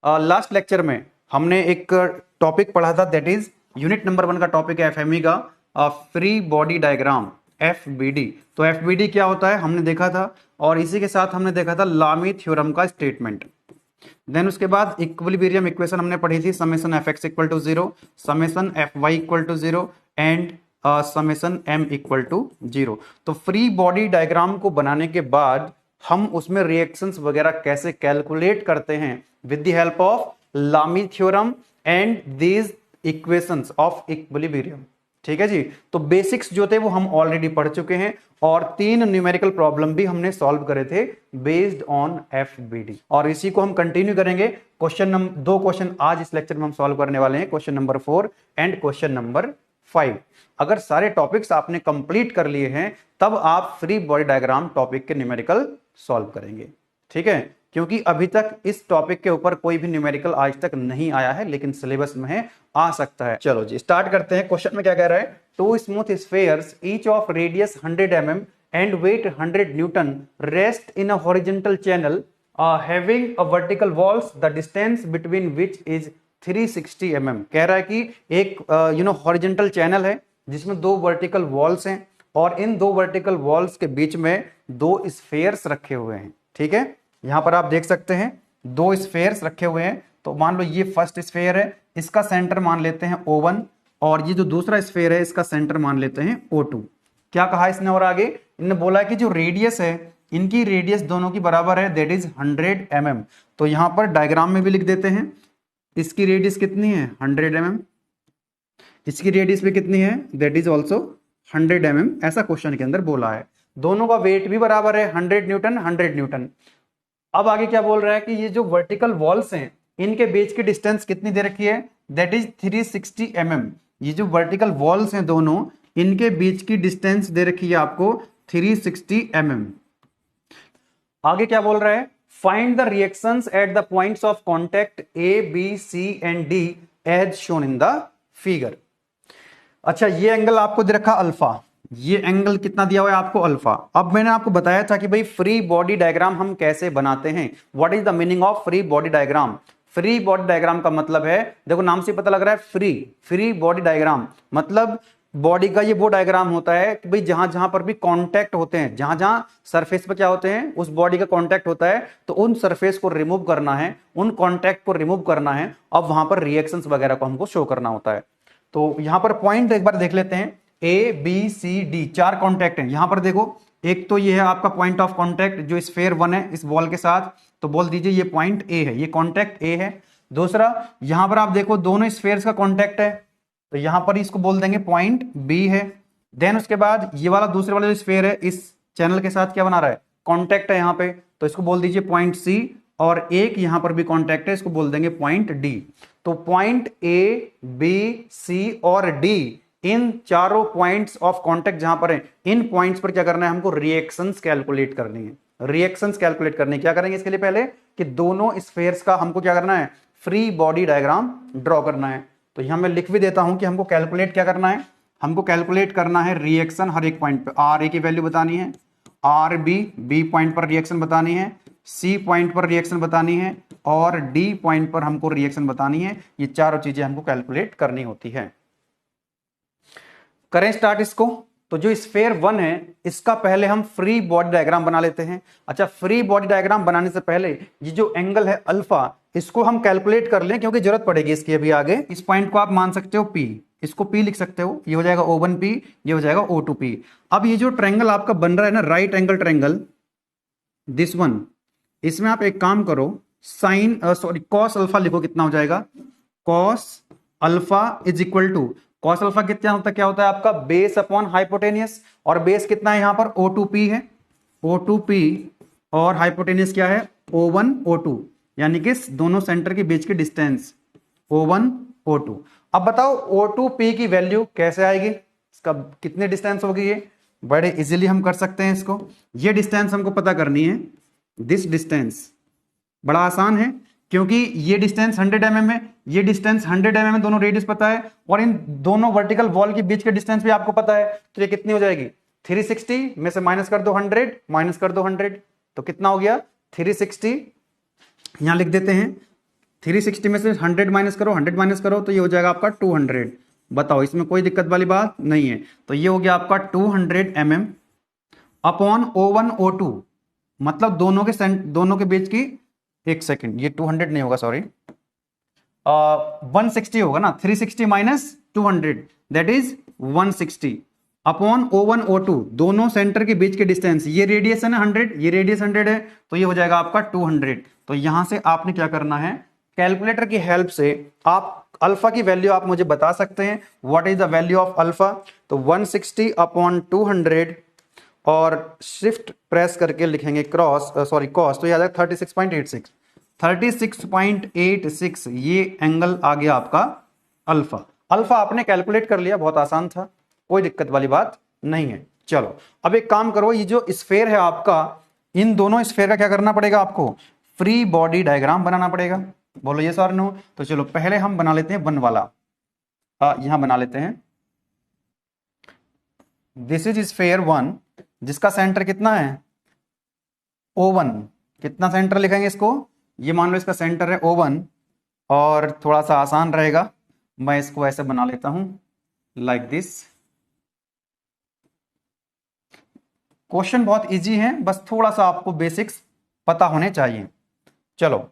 Last lecture में हमने एक टॉपिक पढ़ा था, दैट इज यूनिट नंबर 1 का टॉपिक है एफएमई का फ्री बॉडी डायग्राम, एफबीडी। तो एफबीडी क्या होता है हमने देखा था, और इसी के साथ हमने देखा था लामी थ्योरम का स्टेटमेंट। देन उसके बाद इक्विलिब्रियम इक्वेशन हमने पढ़ी थी, summation F X equal to 0, summation F Y equal to 0 and summation M equal to 0। तो फ्री बॉडी डायग्राम को बनाने के बाद हम उसमें रिएक्शंस वगैरह कैसे कैलकुलेट करते हैं विद द हेल्प ऑफ लामी theorem and these equations of equilibrium. ठीक है जी। तो बेसिक्स जो थे वो हम ऑलरेडी पढ़ चुके हैं, और 3 न्यूमेरिकल प्रॉब्लम भी हमने सॉल्व करे थे बेस्ड ऑन एफबीडी, और इसी को हम कंटिन्यू करेंगे। दो क्वेश्चन आज इस लेक्चर में हम सॉल्व करने वाले हैं, question number 4 and question number 5। अगर सारे टॉपिक्स आपने कंप्लीट कर लिए हैं तब आप फ्री बॉडी डायग्राम टॉपिक के न्यूमेरिकल सॉल्व करेंगे। ठीक है, क्योंकि अभी तक इस टॉपिक के ऊपर कोई भी न्यूमेरिकल आज तक नहीं आया है, लेकिन सिलेबस में है, आ सकता है। चलो जी स्टार्ट करते हैं। क्वेश्चन में क्या कह रहा है, two smooth spheres each of radius 100 mm and weight 100 newton rest in a horizontal channel having a vertical walls the distance between which is 360 mm। कह रहा है कि एक हॉरिजॉन्टल चैनल है जिसमें 2 वर्टिकल वॉल्स हैं, और इन 2 वर्टिकल वॉल्स के बीच में 2 स्फेयर्स रखे हुए हैं। ठीक है, यहां पर आप देख सकते हैं 2 स्फेयर्स रखे हुए हैं। तो मान लो ये फर्स्ट स्फेयर है, इसका सेंटर मान लेते हैं O1, और ये जो दूसरा स्फेयर है इसका सेंटर मान लेते हैं O2। क्या कहा इसने, और आगे इन्होंने बोला कि जो रेडियस है, इनकी रेडियस दोनों की बराबर है, दैट इज 100 mm। तो यहां पर डायग्राम में भी लिख देते हैं, इसकी रेडियस कितनी है 100 mm, इसकी रेडियस भी कितनी है, दैट इज ऑल्सो 100 mm। ऐसा क्वेश्चन के अंदर बोला है। दोनों का वेट भी बराबर है, 100 न्यूटन 100 न्यूटन। अब आगे क्या बोल रहा है कि ये जो वर्टिकल वॉल्स हैं इनके बीच की डिस्टेंस कितनी दे रखी है, दैट इज 360 mm। ये जो वर्टिकल वॉल्स हैं दोनों, इनके बीच की डिस्टेंस दे रखी है आपको 360 mm। आगे क्या बोल रहा है, find the reactions at the points of contact A B C and D as shown in the figure. अच्छा, ये एंगल आपको दे रखा अल्फा, ये एंगल कितना दिया हुआ है आपको, अल्फा। अब मैंने आपको बताया था कि भाई फ्री बॉडी डायग्राम हम कैसे बनाते हैं, what is the meaning of free body diagram. Free body diagram का मतलब है, देखो नाम से पता लग रहा है फ्री बॉडी डायग्राम मतलब बॉडी का ये वो डायग्राम होता है कि भाई जहां जहां पर भी कांटेक्ट होते हैं, जहां जहां सरफेस पर क्या होते हैं, उस बॉडी का कांटेक्ट होता है, तो उन सरफेस को रिमूव करना है, उन कांटेक्ट को रिमूव करना है। अब वहां पर रिएक्शंस वगैरह को हमको शो करना होता है। तो यहां पर पॉइंट एक बार देख लेते हैं, A B C D 4 contact हैं। यहां पर देखो, एक तो ये है आपका पॉइंट ऑफ कॉन्टैक्ट जो स्फेयर 1 है इस बॉल के साथ, तो बोल दीजिए ये पॉइंट ए है, ये कॉन्टैक्ट ए है। दूसरा यहां पर आप देखो दोनों स्फेयर्स का कॉन्टैक्ट है, तो यहां पर इसको बोल देंगे पॉइंट बी है। देन उसके बाद ये वाला दूसरे वाला जो स्फेयर है इस चैनल के साथ क्या बना रहा है, कॉन्टैक्ट है यहाँ पे, तो इसको बोल दीजिए पॉइंट सी। और एक यहां पर भी कॉन्टैक्ट है, इसको बोल देंगे पॉइंट डी। तो पॉइंट ए बी सी और डी, इन चारों पॉइंट्स ऑफ कांटेक्ट जहां पर है, इन पॉइंट्स पर क्या करना है हमको, रिएक्शंस कैलकुलेट करनी है। रिएक्शंस कैलकुलेट करनी है, क्या करेंगे इसके लिए पहले कि दोनों स्फेयर्स का हमको क्या करना है, फ्री बॉडी डायग्राम ड्रॉ करना है। तो यहां मैं लिख भी देता हूं कि हमको कैलकुलेट क्या करना है, हमको कैलकुलेट करना है रिएक्शन हर एक पॉइंट पे। आर ए की वैल्यू बतानी है, आर बी पॉइंट पर रिएक्शन बतानी है, सी पॉइंट पर रिएक्शन बतानी है, और डी पॉइंट पर हमको रिएक्शन बतानी है। ये चारों चीजें हमको कैलकुलेट करनी होती है। करें स्टार्ट इसको। तो जो स्फेयर 1 है इसका पहले हम फ्री बॉडी डायग्राम बना लेते हैं। अच्छा, फ्री बॉडी डायग्राम बनाने से पहले ये जो एंगल है अल्फा, इसको हम कैलकुलेट कर लें क्योंकि जरूरत पड़ेगी इसकी अभी आगे। इस पॉइंट को आप मान सकते हो P, इसको P लिख सकते हो, ये हो जाएगा O1P, ये हो जाएगा O2P। अब ये जो ट्रायंगल आपका बन रहा है ना, right angle triangle, this one, इसमें आप एक काम करो, कॉस अल्फा लिखो, कितना हो जाएगा, cos alpha is equal to, cos alpha कितना होता है, क्या होता है आपका, बेस अपॉन हाइपोटेनियस, और बेस कितना है यहां पर, O2P है, O2P, और हाइपोटेनियस क्या है, O1 O2, यानी कि दोनों सेंटर के बीच की डिस्टेंस O1 O2। अब बताओ O2P की वैल्यू कैसे आएगी, इसका कितनी डिस्टेंस होगी, ये बड़े इजीली हम कर सकते हैं इसको। ये डिस्टेंस हमको पता करनी है, दिस डिस्टेंस बड़ा आसान है, क्योंकि ये डिस्टेंस 100 mm है, ये डिस्टेंस 100 mm है, दोनों रेडियस पता है, और इन दोनों वर्टिकल वॉल के बीच के डिस्टेंस भी आपको पता है। तो ये कितनी हो जाएगी, 360 में से माइनस कर दो 100, माइनस कर दो 100, तो कितना हो गया 360। यहां लिख देते हैं 360 में से 100 माइनस करो, 100 माइनस करो तो ये हो जाएगा आपका 200। बताओ, इसमें कोई दिक्कत वाली बात नहीं है। तो ये हो गया आपका 200 mm अपॉन O1 O2, मतलब दोनों के बीच की, एक सेकंड, ये 200 नहीं होगा, सॉरी, 160 होगा ना। 360 minus 200 that is 160 upon O1 O2, दोनों सेंटर के बीच के डिस्टेंस, ये रेडियस है ना 100, ये रेडियस 100 है, तो ये हो जाएगा आपका 200। तो यहां से आपने क्या करना है, कैलकुलेटर की हेल्प से आप अल्फा की वैल्यू आप मुझे बता सकते हैं। What is the value of alpha? तो 160 अपॉन 200 और शिफ्ट प्रेस करके लिखेंगे क्रॉस, सॉरी कॉस, तो ये आ जाएगा 36.86। 36.86 ये एंगल आ गया आपका अल्फा। अल्फा आपने कैलकुलेट कर लिया, बहुत आसान था, कोई दिक्कत वाली बात नहीं है। चलो अब एक काम करो, ये जो स्फेयर है आपका, इन दोनों स्फेयर का क्या करना पड़ेगा आपको? फ्री बॉडी डायग्राम बनाना पड़ेगा। बोलो ये सर नो। तो चलो पहले हम बना लेते हैं वन वाला, यहां बना लेते हैं। दिस इज स्फेयर वन, जिसका सेंटर कितना है? O1। कितना सेंटर लिखेंगे इसको? ये मान लो इसका सेंटर है O1, और थोड़ा सा आसान रहेगा, मैं इसको ऐसे बना लेता हूं, लाइक दिस। क्वेश्चन बहुत इजी है, बस थोड़ा सा आपको बेसिक्स पता होने चाहिए। चलो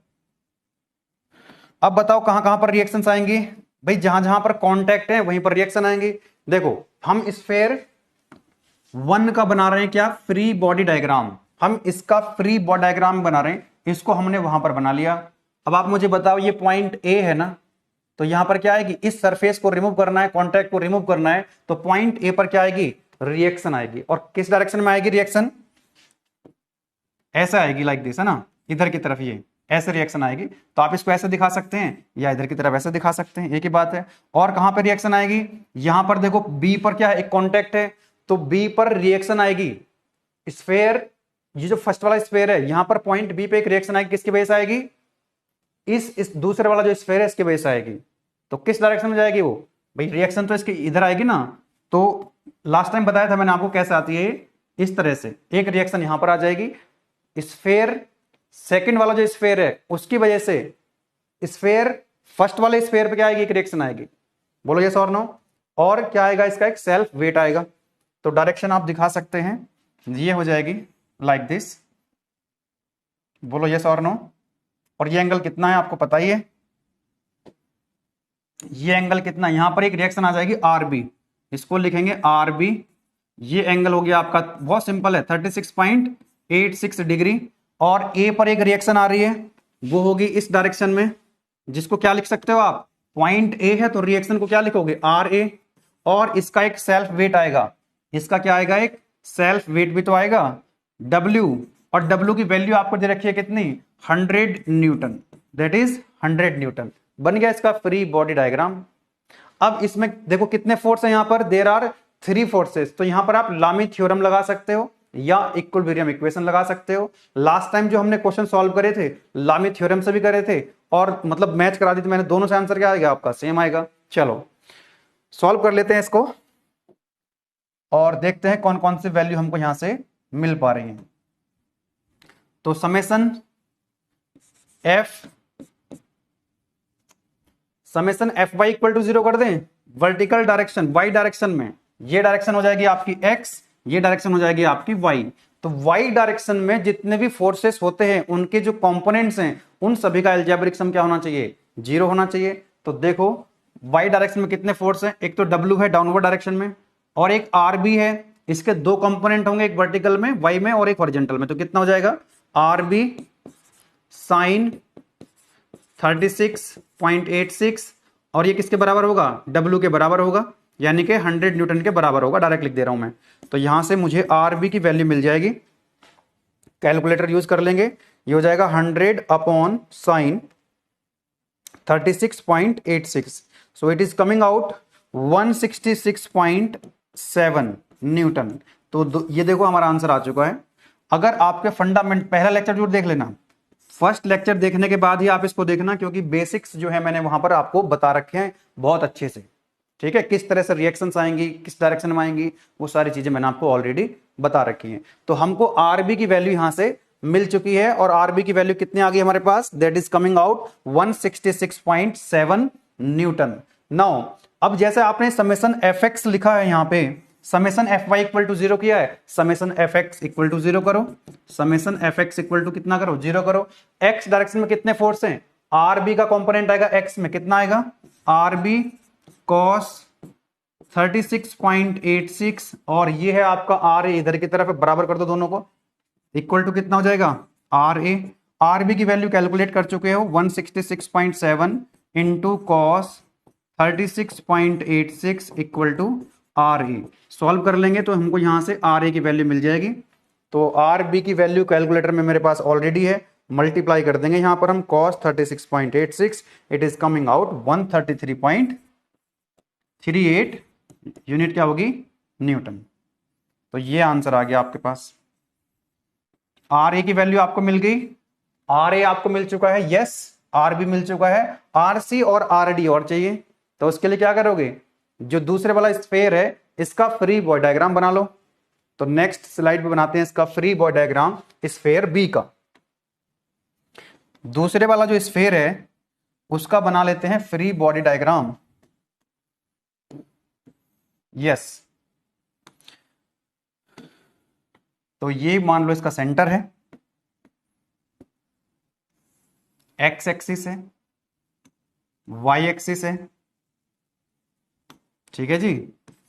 अब बताओ कहां कहां पर रिएक्शंस आएंगी? भाई जहां जहां पर कांटेक्ट है वहीं पर रिएक्शन आएंगे। देखो हम स्फेयर वन का बना रहे हैं क्या? Free body diagram. हम इसका फ्री बॉडी डायग्राम बना रहे हैं, इसको हमने वहां पर बना लिया। अब आप मुझे बताओ, ये पॉइंट ए है ना, तो यहां पर क्या आएगी? इस सरफेस को रिमूव करना है, कॉन्टैक्ट को रिमूव करना है, तो पॉइंट ए पर क्या आएगी? रिएक्शन आएगी। और किस डायरेक्शन में आएगी रिएक्शन? ऐसा आएगी, लाइक दिस, है ना, इधर की तरफ, ये ऐसे रिएक्शन आएगी। तो आप इसको ऐसे दिखा सकते हैं या इधर की तरफ ऐसे दिखा सकते हैं, एक ही बात है। और कहां पर रिएक्शन आएगी? यहां पर देखो बी पर क्या है? एक कॉन्टैक्ट है, तो बी पर रिएक्शन आएगी। स्फेयर, ये जो फर्स्ट वाला स्फेयर है, यहां पर पॉइंट बी पे एक रिएक्शन आएगी, किसकी वजह से आएगी? इस दूसरे वाला जो स्फेयर है इसकी वजह से आएगी। तो किस डायरेक्शन में जाएगी वो? भाई रिएक्शन तो इसकी इधर आएगी ना। तो लास्ट टाइम बताया था मैंने आपको कैसे आती है, इस तरह से एक रिएक्शन यहां पर आ जाएगी। स्फेयर सेकंड वाला जो स्फेयर है उसकी वजह से स्फेयर फर्स्ट वाले स्फेयर पे क्या आएगी? एक रिएक्शन आएगी। बोलो यस और नो। और क्या आएगा? इसका एक सेल्फ वेट आएगा। तो डायरेक्शन आप दिखा सकते हैं, ये हो जाएगी लाइक दिस। बोलो यस और नो। और ये एंगल कितना है आपको पता ही है, ये एंगल कितना? यहां पर एक रिएक्शन आ जाएगी आरबी, इसको लिखेंगे आरबी। ये एंगल हो गया आपका, बहुत सिंपल है, 36.86 डिग्री। और ए पर एक रिएक्शन आ रही है, वो होगी इस डायरेक्शन में, जिसको क्या लिख सकते हो आप? पॉइंट ए है तो रिएक्शन को क्या लिखोगे? R A. और इसका एक सेल्फ वेट आएगा, इसका क्या आएगा? एक सेल्फ वेट भी तो आएगा, डब्ल्यू। और डब्ल्यू की वैल्यू आपको दे रखी है कितनी? 100 न्यूटन, दैट इज 100 न्यूटन। बन गया इसका फ्री बॉडी डायग्राम। अब इसमें देखो कितने फोर्स है, यहां पर देयर आर 3 फोर्सेस। तो यहां पर आप लामी थ्योरम लगा सकते हो या इक्विलिब्रियम इक्वेशन लगा सकते हो। लास्ट टाइम जो हमने क्वेश्चन सॉल्व करे थे लामी थ्योरम से भी करे थे, और मतलब मैच करा दी थी मैंने, दोनों से आंसर क्या आएगा आपका? सेम आएगा। चलो सॉल्व कर लेते हैं इसको और देखते हैं कौन कौन से वैल्यू हमको यहां से मिल पा रही है। तो summation F Y equal to 0 कर दें। वर्टिकल डायरेक्शन वाई डायरेक्शन में ये डायरेक्शन हो जाएगी आपकी एक्स, ये डायरेक्शन हो जाएगी आपकी वाई। तो वाई डायरेक्शन में जितने भी फोर्सेस होते हैं उनके जो कंपोनेंट्स हैं उन सभी का अलजेब्रिक सम क्या होना चाहिए? 0 होना चाहिए। तो देखो वाई डायरेक्शन में कितने फोर्स हैं? एक तो डब्ल्यू है डाउनवर्ड डायरेक्शन में, और एक आर बी है। इसके 2 कंपोनेंट होंगे, एक वर्टिकल में वाई में और एक हॉरिजॉन्टल में। तो कितना हो जाएगा? आर बी साइन 36.86, और ये किसके बराबर होगा? डब्ल्यू के बराबर होगा, यानी कि 100 न्यूटन के बराबर होगा। डायरेक्ट लिख दे रहा हूं मैं। तो यहां से मुझे आर बी की वैल्यू मिल जाएगी, कैलकुलेटर यूज कर लेंगे। ये हो जाएगा 100 upon sine 36.86, so it is coming out 166.7 Newton. तो ये देखो हमारा आंसर आ चुका है। अगर आपके फंडामेंट, पहला लेक्चर जरूर देख लेना, फर्स्ट लेक्चर देखने के बाद ही आप इसको देखना, क्योंकि बेसिक्स जो है मैंने वहां पर आपको बता रखे हैं बहुत अच्छे से। ठीक है, किस तरह से रिएक्शंस आएंगी, किस डायरेक्शन में आएंगी, वो सारी चीजें मैंने आपको ऑलरेडी बता रखी हैं। तो हमको आरबी की वैल्यू यहां से मिल चुकी है और आर बी की वैल्यू कितनी आ गई हमारे पास, that is coming out 166.7 newton. Now अब जैसे आपने समेसन एफ एक्स लिखा है यहां पे, summation F Y equal to 0 किया है, summation F X equal to 0 करो, summation F X equal to कितना करो, 0 करो। एक्स डायरेक्शन में कितने फोर्स हैं, आर बी का कंपोनेंट आएगा एक्स में, कितना आएगा, आर बी कॉस 36.86 और ये है आपका आर ए, इधर की तरफ बराबर कर दो दोनों को, इक्वल टू कितना हो जाएगा, आर ए। आर बी की वैल्यू कैलकुलेट कर चुके हो 166.7 into cos 36.86 equal to R A. Solve कर लेंगे तो हमको यहां से आर ए की वैल्यू मिल जाएगी। तो आर बी की वैल्यू कैलकुलेटर में मेरे पास ऑलरेडी है, मल्टीप्लाई कर देंगे यहां पर हम cos 36.86, it is coming out 133.38 unit क्या होगी, न्यूटन। तो ये आंसर आ गया आपके पास। आर ए की वैल्यू आपको मिल गई, आर ए आपको मिल चुका है, यस, आर बी मिल चुका है, आर सी और आर डी और चाहिए। तो उसके लिए क्या करोगे, जो दूसरे वाला स्फेयर है इसका फ्री बॉडी डायग्राम बना लो। तो नेक्स्ट स्लाइड पे बनाते हैं इसका free body diagram sphere B का। दूसरे वाला जो स्फेयर है उसका बना लेते हैं फ्री बॉडी डायग्राम, यस। तो ये मान लो इसका सेंटर है, एक्स एक्सिस है, वाई एक्सिस है, ठीक है जी,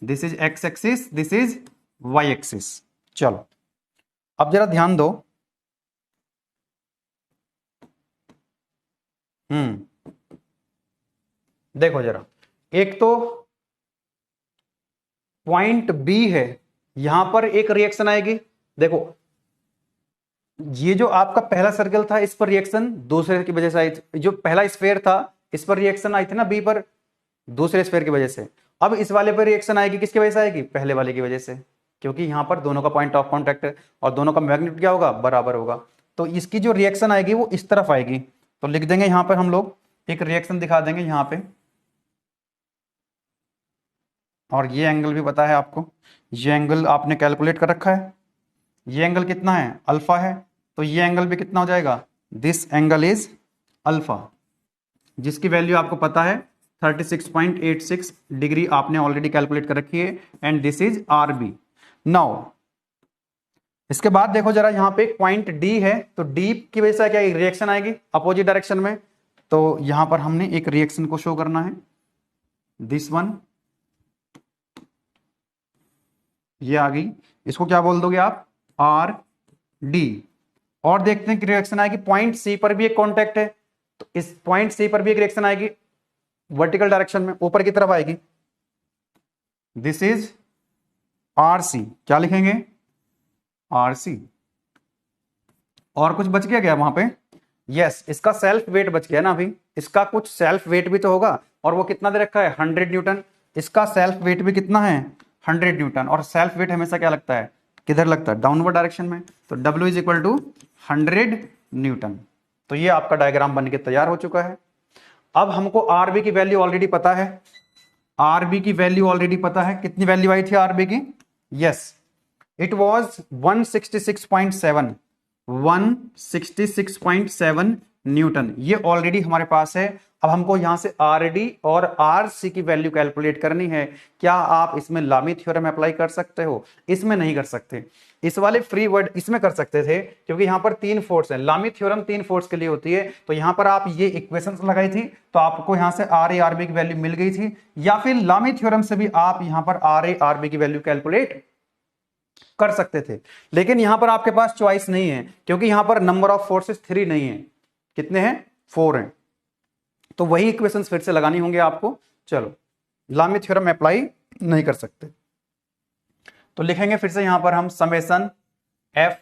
this is X axis, this is Y axis. चलो अब जरा ध्यान दो, देखो जरा, एक तो पॉइंट बी है, यहां पर एक रिएक्शन आएगी। देखो ये जो आपका पहला सर्कल था इस पर रिएक्शन दूसरे की वजह से आई थी, जो पहला स्फेयर था इस पर रिएक्शन आई थी ना बी पर, दूसरे स्फेयर की वजह से। अब इस वाले पर रिएक्शन आएगी, किसकी वजह से आएगी, पहले वाले की वजह से, क्योंकि यहां पर दोनों का पॉइंट ऑफ कॉन्टैक्ट है और दोनों का मैग्नीट्यूड क्या होगा, बराबर होगा। तो इसकी जो रिएक्शन आएगी वो इस तरफ आएगी। तो लिख देंगे यहां पर हम लोग एक रिएक्शन दिखा देंगे यहां पे, और ये एंगल भी पता है आपको, ये एंगल आपने कैलकुलेट कर रखा है, ये एंगल कितना है, अल्फा है। तो ये एंगल भी कितना हो जाएगा, दिस एंगल इज अल्फा, जिसकी वैल्यू आपको पता है 36.86 डिग्री आपने ऑलरेडी कैलकुलेट कर रखी है, and this is R B. Now इसके बाद देखो जरा, यहां पे पॉइंट डी है, तो डी की वजह से क्या रिएक्शन आएगी अपोजिट डायरेक्शन में। तो यहां पर हमने एक रिएक्शन को शो करना है, दिस वन, ये आ गई, इसको क्या बोल दोगे आप, आर डी। और देखते हैं कि रिएक्शन आएगी पॉइंट सी पर भी एक कॉन्टैक्ट है, तो इस पॉइंट सी पर भी एक रिएक्शन आएगी वर्टिकल डायरेक्शन में, ऊपर की तरफ आएगी, दिस इज आर सी। क्या लिखेंगे, आर सी। और कुछ बच गया क्या वहां पे, यस, इसका सेल्फ वेट बच गया ना अभी, इसका कुछ सेल्फ वेट भी तो होगा, और वो कितना दे रखा है, 100 न्यूटन। इसका सेल्फ वेट भी कितना है, 100 न्यूटन। और सेल्फ वेट हमेशा क्या लगता है, किधर लगता है, डाउनवर्ड डायरेक्शन में। तो W is equal to 100 newton. तो ये आपका डायग्राम बनके तैयार हो चुका है। अब हमको आरबी की वैल्यू ऑलरेडी पता है, आरबी की वैल्यू ऑलरेडी पता है, कितनी वैल्यू आई थी आरबी की, यस, इट वॉज 166.7 न्यूटन। ये ऑलरेडी हमारे पास है। अब हमको यहां से आर डी और आर सी की वैल्यू कैलकुलेट करनी है। क्या आप इसमें लामी थ्योरम अप्लाई कर सकते हो, इसमें नहीं कर सकते। इस वाले फ्री वर्ड इसमें कर सकते थे, क्योंकि यहां पर 3 फोर्स है, लामी थ्योरम 3 फोर्स के लिए होती है। तो यहां पर आप ये इक्वेशंस लगाई थी, तो आपको यहां से आर ए आर बी की वैल्यू मिल गई थी, या फिर लामी थ्योरम से भी आप यहां पर आर ए आर बी की वैल्यू कैलकुलेट कर सकते थे। लेकिन यहां पर आपके पास चॉइस नहीं है, क्योंकि यहां पर नंबर ऑफ फोर्सेस 3 नहीं है, कितने हैं, 4 हैं। तो वही इक्वेशंस फिर से लगानी होंगे आपको। चलो, लामी थ्योरम अप्लाई नहीं कर सकते, तो लिखेंगे फिर से यहां पर हम समेसन एफ,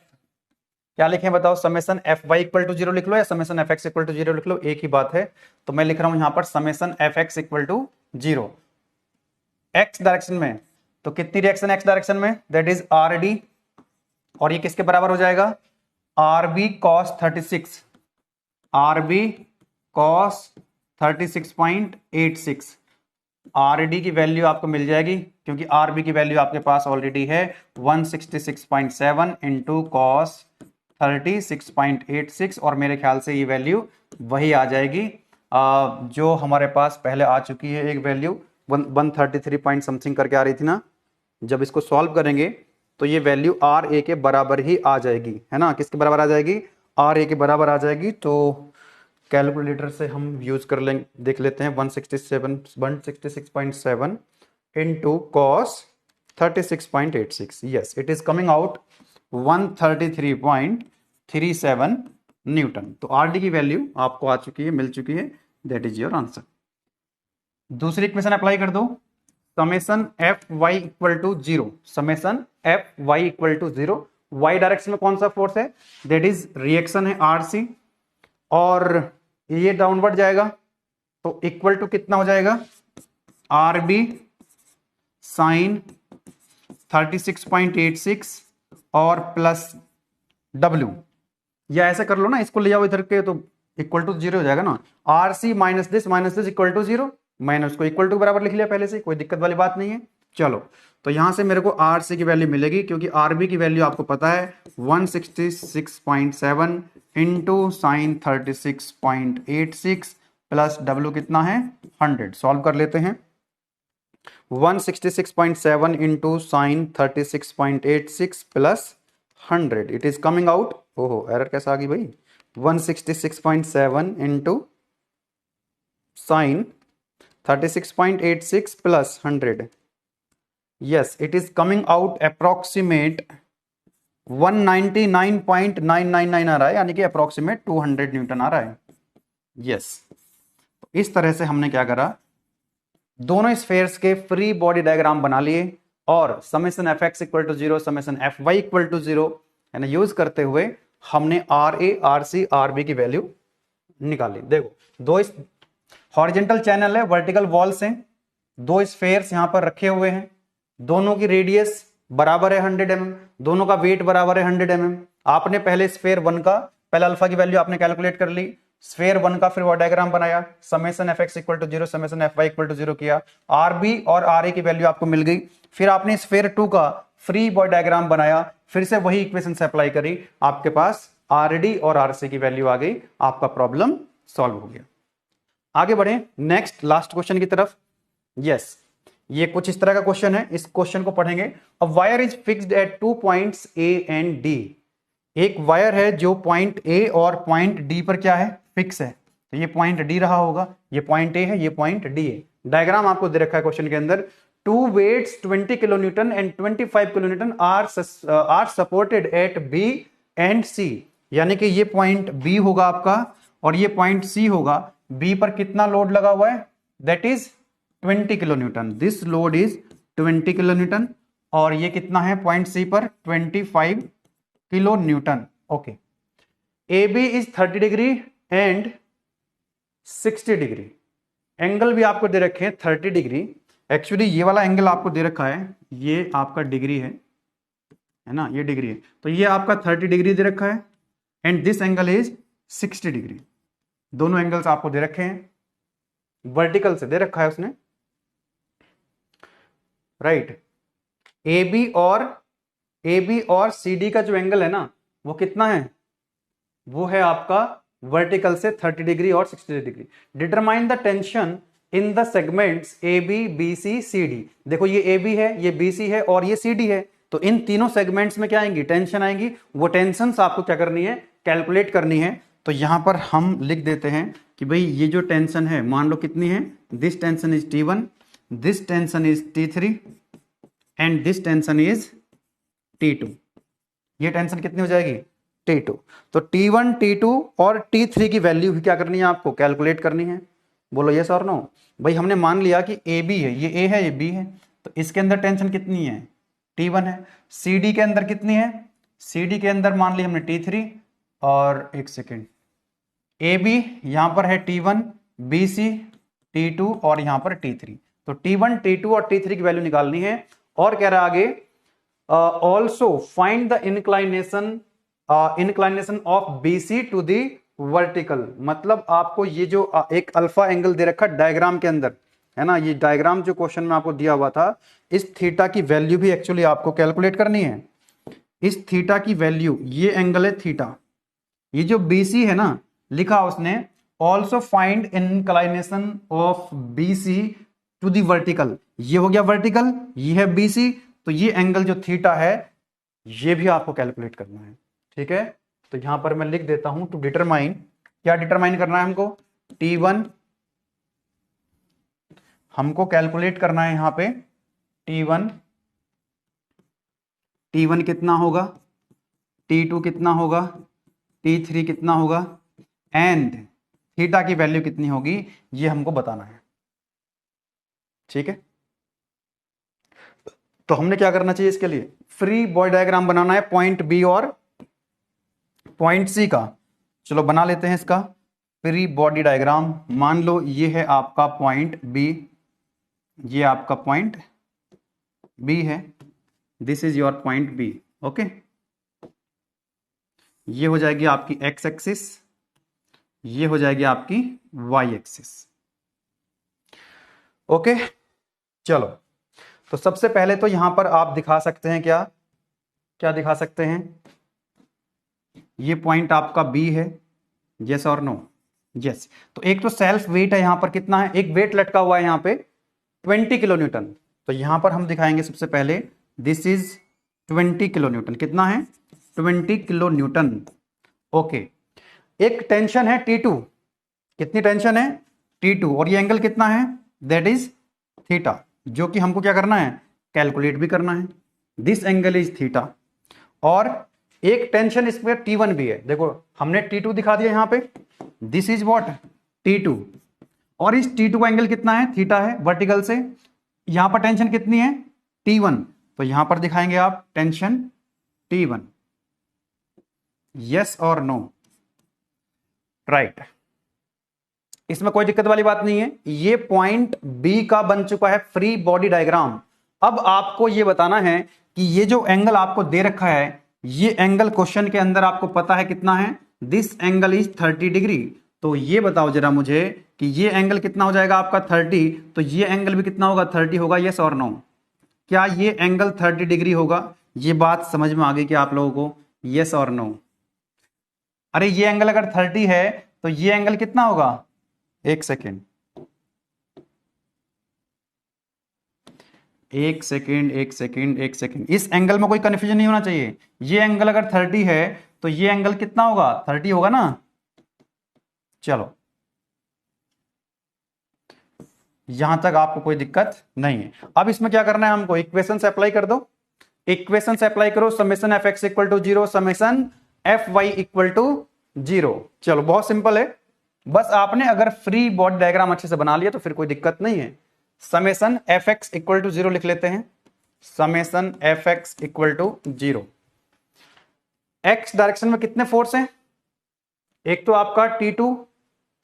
क्या लिखें बताओ, summation F Y equal to 0 लिख लो या summation F X equal to 0 लिख लो, एक ही बात है। तो मैं लिख रहा हूं यहां पर summation F X equal to 0 X direction में। तो कितनी रिएक्शन एक्स डायरेक्शन में, दैट इज आर डी, और ये किसके बराबर हो जाएगा, R B cos 36, R B cos 36.86। R D की वैल्यू आपको मिल जाएगी, क्योंकि आर बी की वैल्यू आपके पास ऑलरेडी है 166.7 इंटू कॉस 36.86 और मेरे ख्याल से ये वैल्यू वही आ जाएगी जो हमारे पास पहले आ चुकी है। एक वैल्यू 133 पॉइंट समथिंग करके आ रही थी ना। जब इसको सॉल्व करेंगे तो ये वैल्यू आर ए के बराबर ही आ जाएगी, है ना। किसके बराबर आ जाएगी? आर ए के बराबर आ जाएगी। तो कैलकुलेटर से हम यूज कर लेंगे, देख लेते हैं। 166.7 into cos 36.86, yes it is coming out 133.37 newton. तो आर डी की वैल्यू आपको आ चुकी है, मिल चुकी है। That is your answer. दूसरी इक्वेशन अप्लाई कर दो। Summation F Y equal to zero, summation F Y equal to zero. Y direction में कौन सा फोर्स है? दैट इज रिएक्शन है आर सी, और ये डाउनवर्ड जाएगा तो इक्वल टू कितना हो जाएगा? आर बी साइन 36.86 और प्लस डब्ल्यू, या ऐसा कर लो ना, इसको ले जाओ इधर के तो इक्वल टू जीरो हो जाएगा ना। R C minus this equal to zero. मैंने उसको इक्वल टू बराबर लिख लिया पहले से, कोई दिक्कत वाली बात नहीं है। चलो, तो यहां से मेरे को आर सी की वैल्यू मिलेगी, क्योंकि आर बी की वैल्यू आपको पता है 166.7 इंटू साइन 36.86 प्लस डब्ल्यू कितना है? 100। सॉल्व कर लेते हैं। 166.7 into sine 36.86 plus 100, it is coming out, ओहो एरर कैसा आ गई भाई, 166.7 into sine 36.86 plus 100, yes it is coming out approximate 199.999 आ रहा है, यानी कि अप्रोक्सीमेट 200 न्यूटन आ रहा है। yes, इस तरह से हमने क्या करा, दोनों स्फेयर्स के फ्री बॉडी डायग्राम बना लिए और summation F X equal to zero, summation F Y equal to zero है ना, यूज करते हुए हमने R A, R C, R B की वैल्यू निकाली। देखो, दो इस हॉरिजेंटल चैनल है, वर्टिकल वॉल्स हैं, दो स्फेयर्स यहां पर रखे हुए हैं, दोनों की रेडियस बराबर है 100 mm, दोनों का वेट बराबर है 100 mm। आपने पहले स्फेयर 1 का पहले अल्फा की वैल्यू आपने कैलकुलेट कर ली, स्फेयर 1 का फिर वो डायग्राम बनाया, summation F X equal to zero, summation F Y equal to zero किया, आर बी और आर ए की वैल्यू आपको मिल गई। फिर आपने स्फेयर 2 का फ्री बॉडी डायग्राम बनाया, फिर से वही इक्वेशन से अप्लाई करी, आपके पास आर डी और आर सी की वैल्यू आ गई, आपका प्रॉब्लम सॉल्व हो गया। आगे बढ़े नेक्स्ट लास्ट क्वेश्चन की तरफ। यस, ये कुछ इस तरह का क्वेश्चन है, इस क्वेश्चन को पढ़ेंगे। A wire is fixed at 2 points A and D. एक वायर है जो पॉइंट ए और पॉइंट डी पर क्या है? फिक्स है। तो ये पॉइंट डी रहा होगा, ये पॉइंट ए है, ये पॉइंट डी है। डायग्राम आपको दे रखा है क्वेश्चन के अंदर। 2 weights 20 kilo newton and 25 kilo newton are supported at B and C. यानी कि ये पॉइंट बी होगा आपका और ये पॉइंट सी होगा। बी पर कितना लोड लगा हुआ है? That is 20 kilo newton. This load is 20 kilo newton और ये कितना है पॉइंट सी पर? 25 kilo newton. Okay, A B is 30 degree and 60 degree. Angle भी आपको दे रखे हैं 30 डिग्री। एक्चुअली ये वाला एंगल आपको दे रखा है, ये आपका डिग्री है ना, ये डिग्री है। तो ये आपका 30 डिग्री दे रखा है and this angle is 60 degree. दोनों एंगल्स आपको दे रखे हैं, वर्टिकल से दे रखा है उसने, राइट। ए बी और सी डी का जो एंगल है ना, वो कितना है? वो है आपका वर्टिकल से 30 डिग्री और 60 degree. Determine the tension in the segments A B, B C, C D. देखो, ये ए बी है, ये बी सी है और ये सी डी है। तो इन तीनों सेगमेंट्स में क्या आएंगी? टेंशन आएंगी। वो टेंशन आपको क्या करनी है? कैलकुलेट करनी है। तो यहां पर हम लिख देते हैं कि भाई ये जो टेंशन है, मान लो कितनी है? This tension is T1, this tension is T3 and this tension is T2। ये टेंशन कितनी हो जाएगी? T2। तो T1, T2 और T3 की वैल्यू क्या करनी है? आपको कैलकुलेट करनी है। बोलो यस और नो। भाई हमने मान लिया कि ए बी है, ये ए है, ये बी है, तो इसके अंदर टेंशन कितनी है? T1 है। सी डी के अंदर कितनी है? सी डी के अंदर मान ली हमने T3 और एक सेकेंड, ए बी यहां पर है T1, बी सी T2 और यहां पर T3। तो T1, T2 और T3 की वैल्यू निकालनी है। और कह रहा है आगे, also find the inclination of BC to the vertical. मतलब आपको ये जो एक अल्फा एंगल दे रखा डायग्राम के अंदर है ना, ये डायग्राम जो क्वेश्चन में आपको दिया हुआ था, इस थीटा की वैल्यू भी एक्चुअली आपको कैलकुलेट करनी है। इस थीटा की वैल्यू, ये एंगल है थीटा, ये जो BC है ना, लिखा उसने also find inclination of BC to the vertical, ये हो गया वर्टिकल, ये है BC, तो ये एंगल जो थीटा है ये भी आपको कैलकुलेट करना है। ठीक है, तो यहां पर मैं लिख देता हूं टू डिटरमाइन, क्या डिटरमाइन करना है हमको, T1, हमको कैलकुलेट करना है यहां पे T1, T1 कितना होगा, T2 कितना होगा, T3 कितना होगा, एंड थीटा की वैल्यू कितनी होगी, ये हमको बताना है। ठीक है, तो हमने क्या करना चाहिए इसके लिए, फ्री बॉडी डायग्राम बनाना है पॉइंट बी और पॉइंट सी का। चलो बना लेते हैं इसका फ्री बॉडी डायग्राम। मान लो ये है आपका पॉइंट बी, ये आपका पॉइंट बी है, this is your point B. Okay, ये हो जाएगी आपकी एक्स एक्सिस, ये हो जाएगी आपकी वाई एक्सिस। ओके, चलो तो सबसे पहले तो यहां पर आप दिखा सकते हैं, क्या क्या दिखा सकते हैं, ये पॉइंट आपका बी है, यस और नो, यस। तो एक तो सेल्फ वेट है यहां पर, कितना है, एक वेट लटका हुआ है यहां पे 20 किलो न्यूटन, तो यहां पर हम दिखाएंगे सबसे पहले दिस इज 20 किलो न्यूटन, कितना है 20 किलो न्यूटन। ओके, एक टेंशन है T2, कितनी टेंशन है T2, और ये एंगल कितना है, दैट इज थीटा, जो कि हमको क्या करना है, कैलकुलेट भी करना है, दिस एंगल इज थीटा। और एक टेंशन इस पर T1 भी है, देखो हमने T2 दिखा दिया यहां पे, दिस इज व्हाट T2, और इस T2 का एंगल कितना है, थीटा है वर्टिकल से, यहां पर टेंशन कितनी है T1, तो यहां पर दिखाएंगे आप टेंशन T1, यस और नो, राइट, इसमें कोई दिक्कत वाली बात नहीं है। ये पॉइंट बी का बन चुका है फ्री बॉडी डायग्राम। अब आपको ये बताना है कि ये जो एंगल आपको दे रखा है, ये एंगल क्वेश्चन के अंदर आपको पता है कितना है, दिस एंगल इज 30 डिग्री, तो ये बताओ जरा मुझे कि ये एंगल कितना हो जाएगा आपका 30, तो ये एंगल भी कितना होगा 30 होगा, यस और नो, क्या ये एंगल 30 डिग्री होगा, ये बात समझ में आ गई कि आप लोगों को, यस और नो। अरे ये एंगल अगर 30 है तो ये एंगल कितना होगा, एक सेकेंड, एक सेकेंड, एक सेकेंड, एक सेकेंड, इस एंगल में कोई कंफ्यूजन नहीं होना चाहिए। ये एंगल अगर 30 है तो ये एंगल कितना होगा, 30 होगा ना। चलो यहां तक आपको कोई दिक्कत नहीं है। अब इसमें क्या करना है हमको, इक्वेशन से अप्लाई कर दो, इक्वेशन से अप्लाई करो, summation F X equal to 0, summation F Y equal to 0। चलो बहुत सिंपल है, बस आपने अगर फ्री बॉडी डायग्राम अच्छे से बना लिया तो फिर कोई दिक्कत नहीं है। Summation F X equal to 0 लिख लेते हैं, summation F X equal to 0। X direction में कितने फोर्स हैं, एक तो आपका T2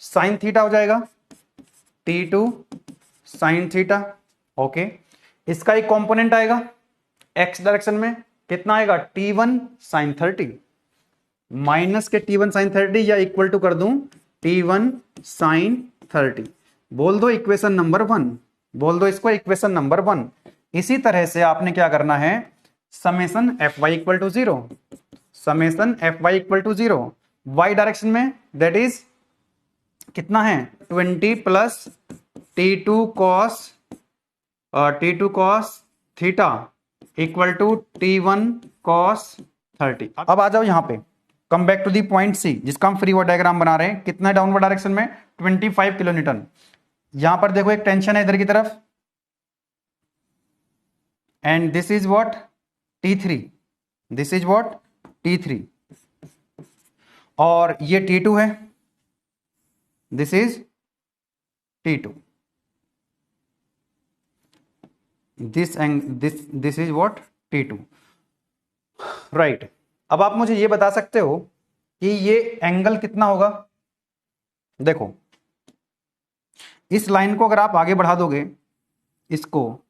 साइन थीटा हो जाएगा, T2 साइन थीटा। ओके, इसका एक कंपोनेंट आएगा एक्स डायरेक्शन में, कितना आएगा T1 साइन 30, माइनस के T1 साइन 30 या इक्वल टू कर दूं T1 साइन 30, बोल दो इक्वेशन नंबर 1, बोल दो इसको इक्वेशन नंबर 1। इसी तरह से आपने क्या करना है, summation F Y equal to 0, summation F Y equal to 0, Y direction में दैट इज कितना है 20 plus T2 cos theta equal to T1 cos 30। अब आ जाओ यहां पे, come back to the point C जिसका हम फ्री बॉडी डायग्राम बना रहे हैं, कितना है डाउनवर्ड डायरेक्शन में 25 किलो न्यूटन। यहां पर देखो एक टेंशन है इधर की तरफ, and this is what T3, this is what T3, और ये T2 है, this is T2, this is what T2, right. अब आप मुझे ये बता सकते हो कि ये एंगल कितना होगा, देखो इस लाइन को अगर आप आगे बढ़ा दोगे इसको,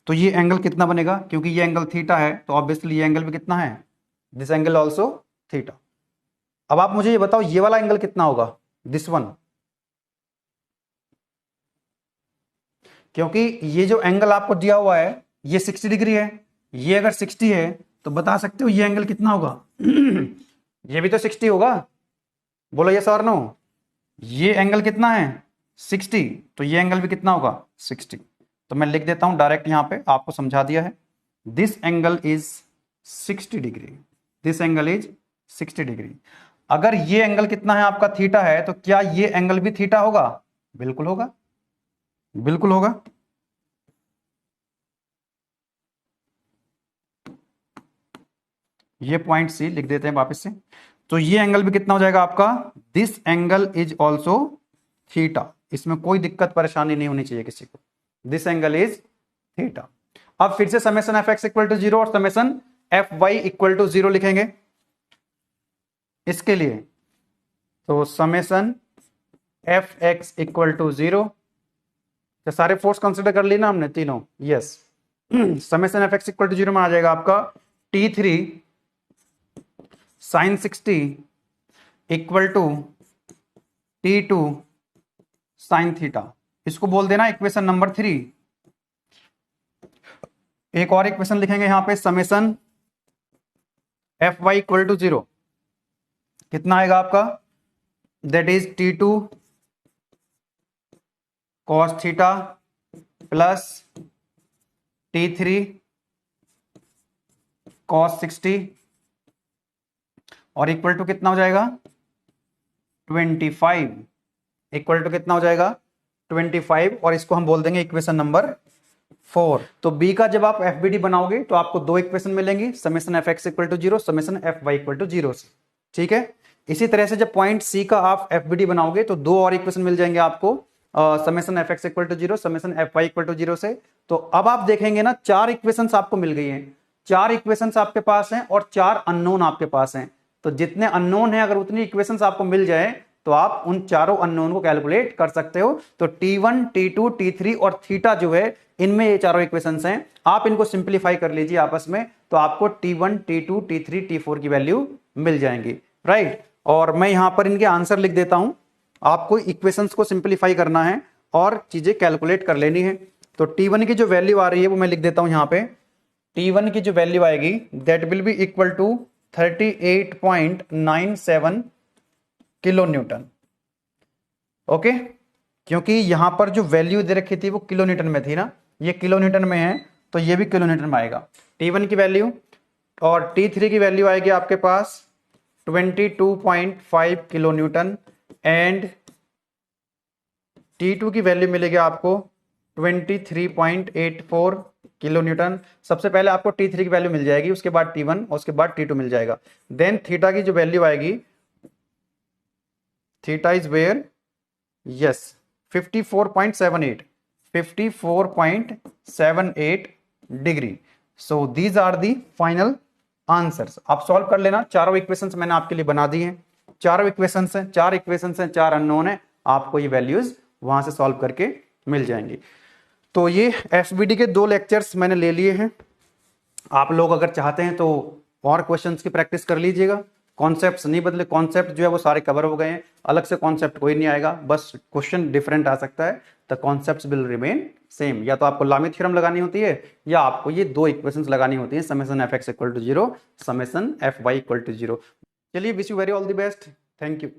तो ये एंगल कितना बनेगा, क्योंकि ये एंगल थीटा है तो ऑब्वियसली ये एंगल भी कितना है, दिस एंगल ऑल्सो थीटा। अब आप मुझे ये बताओ ये वाला एंगल कितना होगा, दिस वन, क्योंकि ये जो एंगल आपको दिया हुआ है ये 60 डिग्री है, ये अगर 60 है तो बता सकते हो ये एंगल कितना होगा? ये भी तो 60 होगा, बोलो यस और नो। ये एंगल कितना है? 60, तो ये एंगल भी कितना होगा? 60। तो मैं लिख देता हूं डायरेक्ट, यहां पे आपको समझा दिया है। This angle is 60 degree, this angle is 60 degree. अगर ये एंगल कितना है आपका? थीटा है, तो क्या ये एंगल भी थीटा होगा? बिल्कुल होगा, बिल्कुल होगा। ये पॉइंट सी लिख देते हैं वापस से। तो ये एंगल भी कितना हो जाएगा आपका? This angle is also theta. इसमें कोई दिक्कत परेशानी नहीं होनी चाहिए किसी को। This angle is theta. अब फिर से summation F X equal to 0 और summation F Y equal to 0 लिखेंगे इसके लिए। तो summation F X equal to 0, सारे फोर्स कंसिडर कर ली ना हमने तीनों? Yes. Summation F X equal to 0 में आ जाएगा आपका T3 sine 60 equal to T2 sine theta. इसको बोल देना इक्वेशन नंबर 3। एक और इक्वेशन लिखेंगे यहां पे, summation F Y equal to 0 कितना आएगा आपका? That is T2 cos theta plus T3 cos 60 और इक्वल टू कितना हो जाएगा? 25। इक्वल टू कितना हो जाएगा? 25। और इसको हम बोल देंगे इक्वेशन नंबर 4। तो बी का जब आप एफ बी डी बनाओगे तो आपको दो इक्वेशन मिलेंगी, summation F X equal to 0, summation F Y equal to 0 से। ठीक है। इसी तरह से जब पॉइंट सी का आप एफ बी डी बनाओगे तो दो और इक्वेशन मिल जाएंगे आपको, summation F X equal to 0, summation F Y equal to 0 से। तो अब आप देखेंगे ना, चार इक्वेशंस आपको मिल गई हैं, चार इक्वेशंस आपके पास हैं और चार अननोन आपके पास हैं। तो जितने अननोन हैं, अगर उतनी इक्वेशंस आपको मिल जाए तो आप उन चारों अननोन को कैलकुलेट कर सकते हो। तो T1, T2, T3 और थीटा जो है, इनमें ये चारों इक्वेशंस हैं। आप इनको सिंप्लीफाई कर लीजिए आपस में, तो आपको T1, T2, T3, T4 की वैल्यू मिल जाएंगी, राइट। और मैं यहां पर इनके आंसर लिख देता हूं। आपको इक्वेशंस को सिंप्लीफाई करना है और चीजें कैलकुलेट कर लेनी है। तो T1 की जो वैल्यू आ रही है वो मैं लिख देता हूं यहां पे। T1 की जो वैल्यू आएगी that will be equal to 38.97 kilo newton. Okay, क्योंकि यहां पर जो वैल्यू दे रखी थी वो किलो न्यूटन में थी ना, ये किलो न्यूटन में है, तो ये भी किलो न्यूटन में आएगा T1 की वैल्यू। और T3 की वैल्यू आएगी आपके पास 22.5 किलो न्यूटन एंड T2 की वैल्यू मिलेगी आपको 23.84 किलो न्यूटन। सबसे पहले आपको T3 की वैल्यू मिल जाएगी, उसके बाद T1 और उसके बाद T2 मिल जाएगा। देन थीटा की जो वैल्यू आएगी, थीटा इज वेयर, यस 54.78 डिग्री। So these are the final answers. आप सॉल्व कर लेना। चारों इक्वेशंस मैंने आपके लिए बना दी हैं। चारों इक्वेशंस हैं, चार इक्वेशंस हैं, चार अननोन है। आपको ये वैल्यूज वहां से सॉल्व करके मिल जाएंगी। तो ये एफबीडी के दो लेक्चर्स मैंने ले लिए हैं। आप लोग अगर चाहते हैं तो और क्वेश्चंस की प्रैक्टिस कर लीजिएगा। कॉन्सेप्ट्स नहीं बदले, कॉन्सेप्ट जो है वो सारे कवर हो गए हैं। अलग से कॉन्सेप्ट कोई नहीं आएगा, बस क्वेश्चन डिफरेंट आ सकता है। The concepts will remain same. या तो आपको लामी थ्योरम लगानी होती है या आपको ये दो इक्वेशंस लगानी होती है, summation F X equal to 0, summation F Y equal to 0। चलिए, wish you very all the best. Thank you.